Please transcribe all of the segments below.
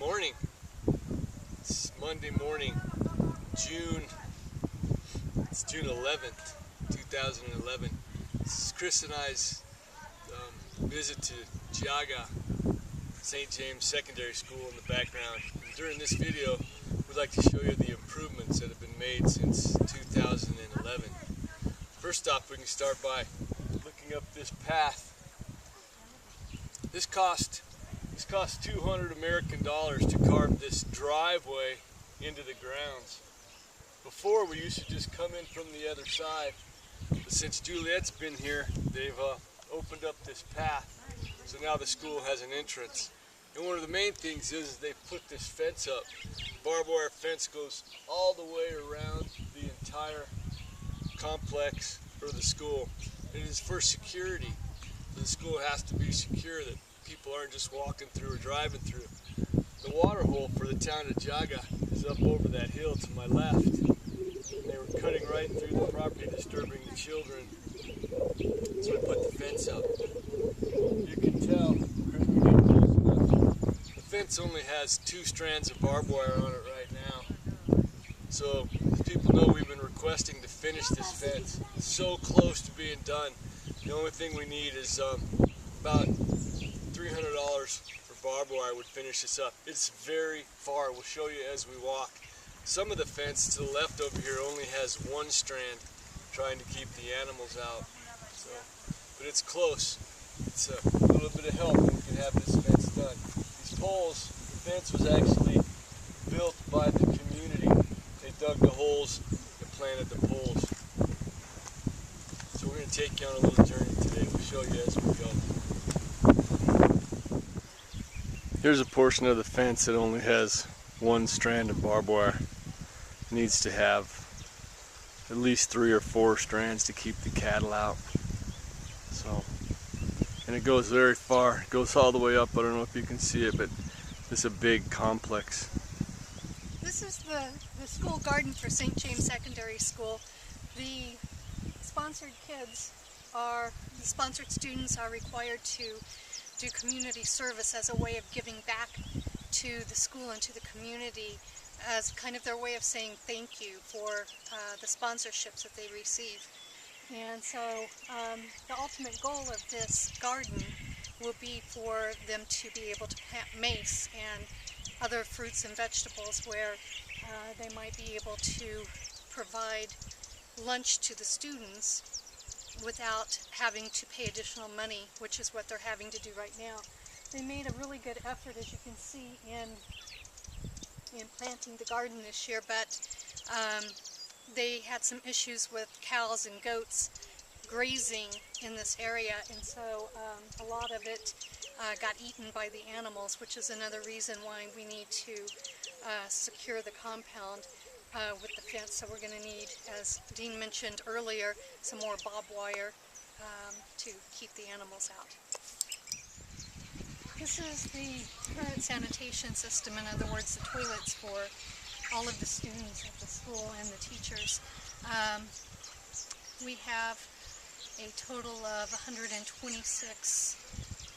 morning. It's Monday morning, it's June 11th, 2011. This is Chris and I's visit to Geauga, St. James Secondary School in the background. And during this video, we'd like to show you the improvements that have been made since 2011. First off, we can start by looking up this path. This cost 200 American dollars to carve this driveway into the grounds. Before, we used to just come in from the other side, but since Juliet's been here, they've opened up this path, so now the school has an entrance. And one of the main things is they put this fence up. Barbed wire fence goes all the way around the entire complex for the school. It is for security. The school has to be secure, that people aren't just walking through or driving through. The water hole for the town of Geauga is up over that hill to my left. They were cutting right through the property, disturbing the children. So we put the fence up. You can tell, the fence only has 2 strands of barbed wire on it right now. So as people know, we've been requesting to finish this fence. It's so close to being done. The only thing we need is about $300 for barbed wire would finish this up. It's very far. We'll show you as we walk. Some of the fence to the left over here only has 1 strand, trying to keep the animals out. So, but it's close. It's a little bit of help and we can have this fence done. These poles, the fence was actually built by the community. They dug the holes and planted the poles. So we're going to take you on a little journey today. We'll show you as we go. Here's a portion of the fence that only has 1 strand of barbed wire. It needs to have at least 3 or 4 strands to keep the cattle out. So, and it goes very far. It goes all the way up. I don't know if you can see it, but it's a big complex. This is the school garden for St. James Secondary School. The sponsored students are required to do community service as a way of giving back to the school and to the community, as kind of their way of saying thank you for the sponsorships that they receive. And so the ultimate goal of this garden will be for them to be able to plant mace and other fruits and vegetables, where they might be able to provide lunch to the students without having to pay additional money, which is what they're having to do right now. They made a really good effort, as you can see, in planting the garden this year, but they had some issues with cows and goats grazing in this area, and so a lot of it got eaten by the animals, which is another reason why we need to secure the compound with the fence. So we're going to need, as Dean mentioned earlier, some more barbed wire to keep the animals out. This is the current sanitation system, in other words, the toilets for all of the students at the school and the teachers. We have a total of 126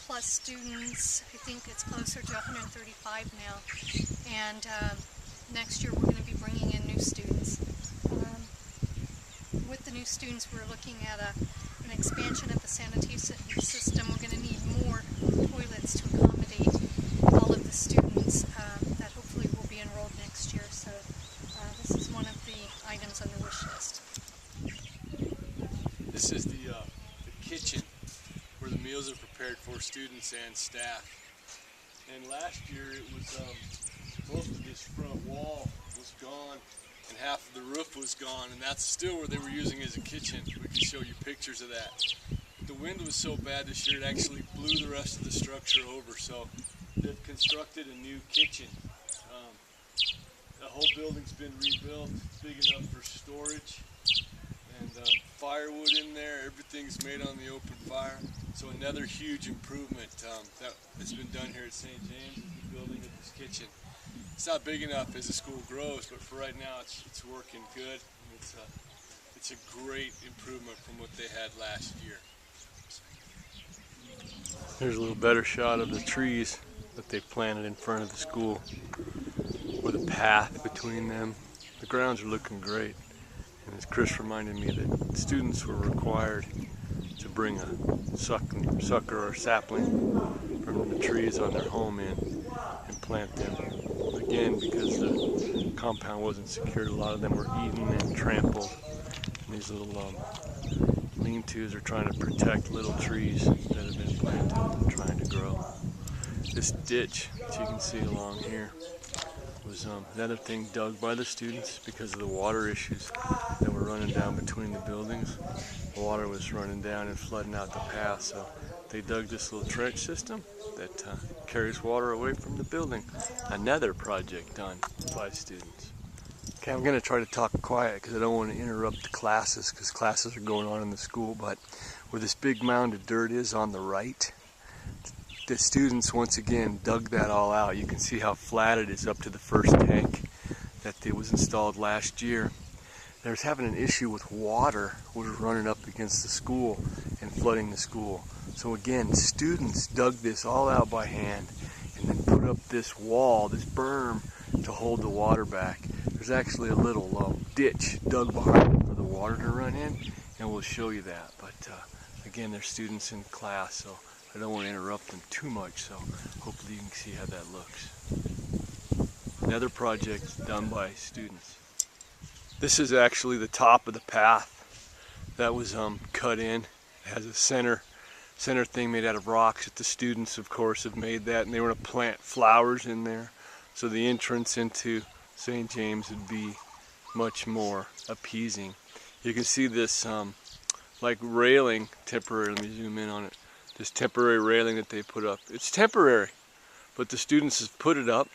plus students. I think it's closer to 135 now. And next year we're going to be bringing in new students. With the new students, we're looking at an expansion of the sanitation system. We're going to need more toilets to accommodate all of the students that hopefully will be enrolled next year. So this is one of the items on the wish list. This is the kitchen where the meals are prepared for students and staff. And last year it was most of this front wall was gone and half of the roof was gone, and that's still where they were using as a kitchen. We can show you pictures of that. But the wind was so bad this year it actually blew the rest of the structure over, so they've constructed a new kitchen. The whole building's been rebuilt, big enough for storage, and firewood in there. Everything's made on the open fire. So another huge improvement that's been done here at St. James is the building of this kitchen. It's not big enough as the school grows, but for right now it's working good. It's a great improvement from what they had last year. Here's a little better shot of the trees that they've planted in front of the school, with a path between them. The grounds are looking great. And as Chris reminded me that students were required to bring a sucker or sapling from the trees on their home in and plant them. Again, because the compound wasn't secured, a lot of them were eaten and trampled. And these little lean-tos are trying to protect little trees that have been planted and trying to grow. This ditch that you can see along here was another thing dug by the students because of the water issues that were running down between the buildings. The water was running down and flooding out the path, so they dug this little trench system that carries water away from the building. Another project done by students. Okay, I'm going to try to talk quiet because I don't want to interrupt the classes, because classes are going on in the school, but where this big mound of dirt is on the right, the students once again dug that all out. You can see how flat it is up to the first tank that was installed last year. They was having an issue with water was running up against the school and flooding the school. So again, students dug this all out by hand and then put up this wall, this berm, to hold the water back. There's actually a little ditch dug behind it for the water to run in, and we'll show you that. But again, there's students in class, so I don't want to interrupt them too much, so hopefully you can see how that looks. Another project done by students. This is actually the top of the path that was cut in. It has a center thing made out of rocks that the students, of course, have made that, and they were going to plant flowers in there, so the entrance into St. James would be much more appeasing. You can see this like railing, temporary, let me zoom in on it, this temporary railing that they put up. It's temporary, but the students have put it up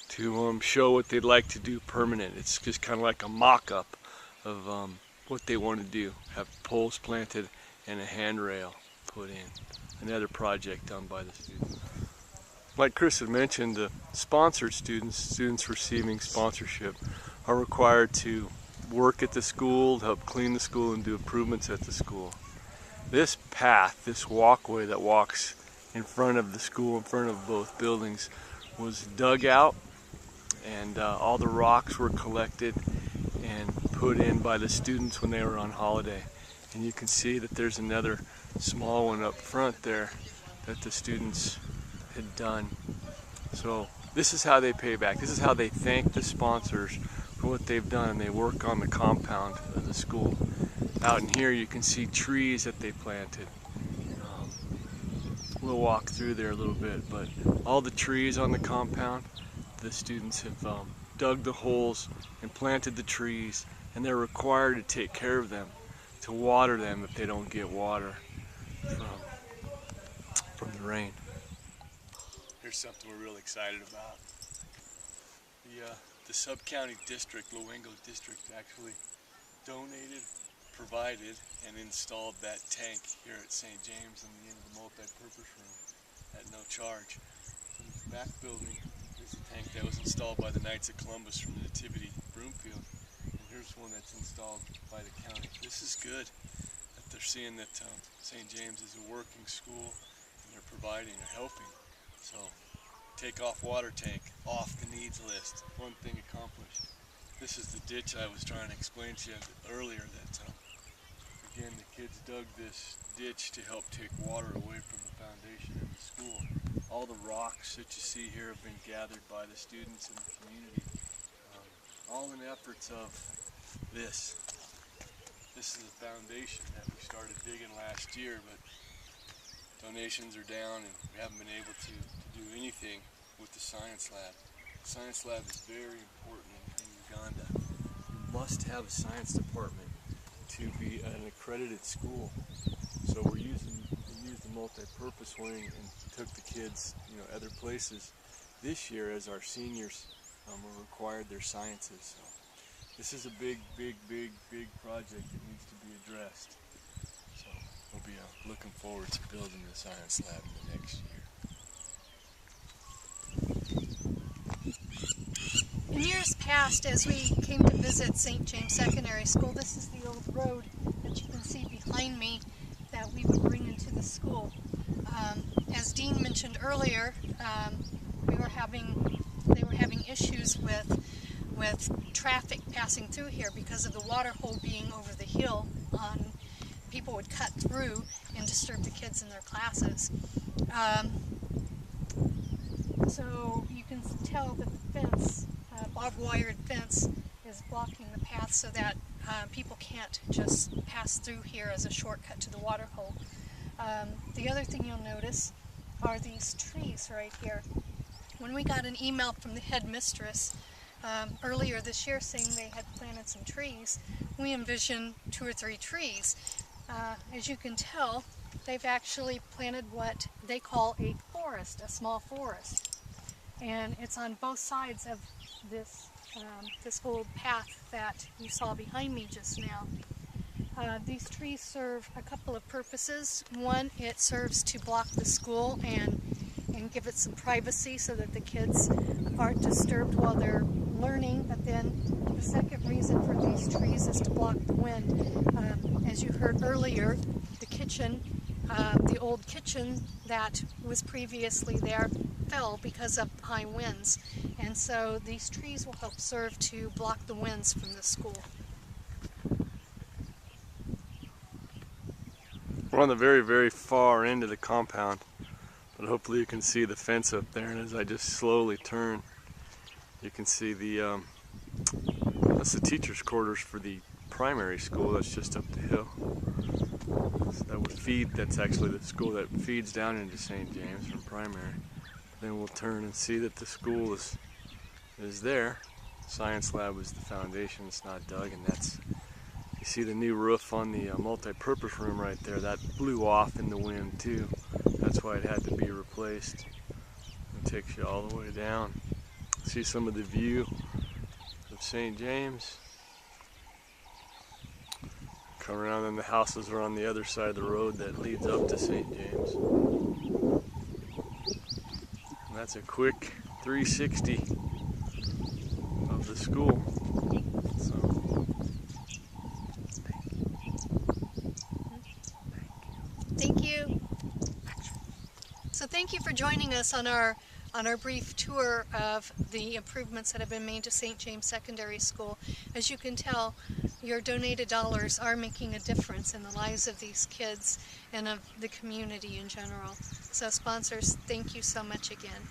to show what they'd like to do permanent. It's just kind of like a mock-up of what they want to do. Have poles planted and a handrail put in. Another project done by the students. Like Chris had mentioned, the sponsored students receiving sponsorship, are required to work at the school, help clean the school, and do improvements at the school. This path, this walkway that walks in front of the school, in front of both buildings, was dug out, and all the rocks were collected and put in by the students when they were on holiday. And you can see that there's another small one up front there that the students had done. So this is how they pay back. This is how they thank the sponsors for what they've done, and they work on the compound of the school. Out in here you can see trees that they planted. We'll walk through there a little bit, but all the trees on the compound, the students have dug the holes and planted the trees, and they're required to take care of them, to water them if they don't get water from the rain. Here's something we're really excited about. The sub-county district, Lowengo district, actually donated, provided, and installed that tank here at St. James in the end of the multi-purpose room at no charge. So this back building is a tank that was installed by the Knights of Columbus from the Nativity Broomfield, and here's one that's installed by the county. This is good that they're seeing that St. James is a working school, and they're providing, they're helping. So take off water tank off the needs list. One thing accomplished. This is the ditch I was trying to explain to you earlier that again, the kids dug this ditch to help take water away from the foundation of the school. All the rocks that you see here have been gathered by the students in the community, all in efforts of this. This is a foundation that we started digging last year, but donations are down and we haven't been able to do anything with the science lab. The science lab is very important in Uganda. You must have a science department to be an accredited school. So we used the multi-purpose wing and took the kids, other places this year as our seniors were required their sciences. So this is a big project that needs to be addressed. So we'll be looking forward to building the science lab in the next year. In years past, as we came to visit St. James Secondary School, this is the old road that you can see behind me that we would bring into the school. As Dean mentioned earlier, they were having issues with traffic passing through here because of the water hole being over the hill. People would cut through and disturb the kids in their classes. So you can tell that the fence, barbed wired fence, is blocking the path so that people can't just pass through here as a shortcut to the water hole. The other thing you'll notice are these trees right here. When we got an email from the headmistress earlier this year saying they had planted some trees, we envisioned 2 or 3 trees. As you can tell, they've actually planted what they call a forest, a small forest. And it's on both sides of this old path that you saw behind me just now. These trees serve a couple of purposes. One, it serves to block the school and give it some privacy so that the kids aren't disturbed while they're learning. But then the second reason for these trees is to block the wind. As you heard earlier, the kitchen, the old kitchen that was previously there, fell because of high winds. And so these trees will help serve to block the winds from the school. We're on the very, very far end of the compound, but hopefully you can see the fence up there, and as I just slowly turn, you can see that's the teacher's quarters for the primary school that's just up the hill. So that's actually the school that feeds down into St. James from primary. Then we'll turn and see that the school is there. Science lab was the foundation, it's not dug, and you see the new roof on the multi-purpose room right there. That blew off in the wind too. That's why it had to be replaced. It takes you all the way down. See some of the view of St. James. Come around and the houses are on the other side of the road that leads up to St. James. And that's a quick 360 of the school. Thank you. So thank you for joining us on our brief tour of the improvements that have been made to St. James Secondary School. As you can tell, your donated dollars are making a difference in the lives of these kids and of the community in general. So sponsors, thank you so much again.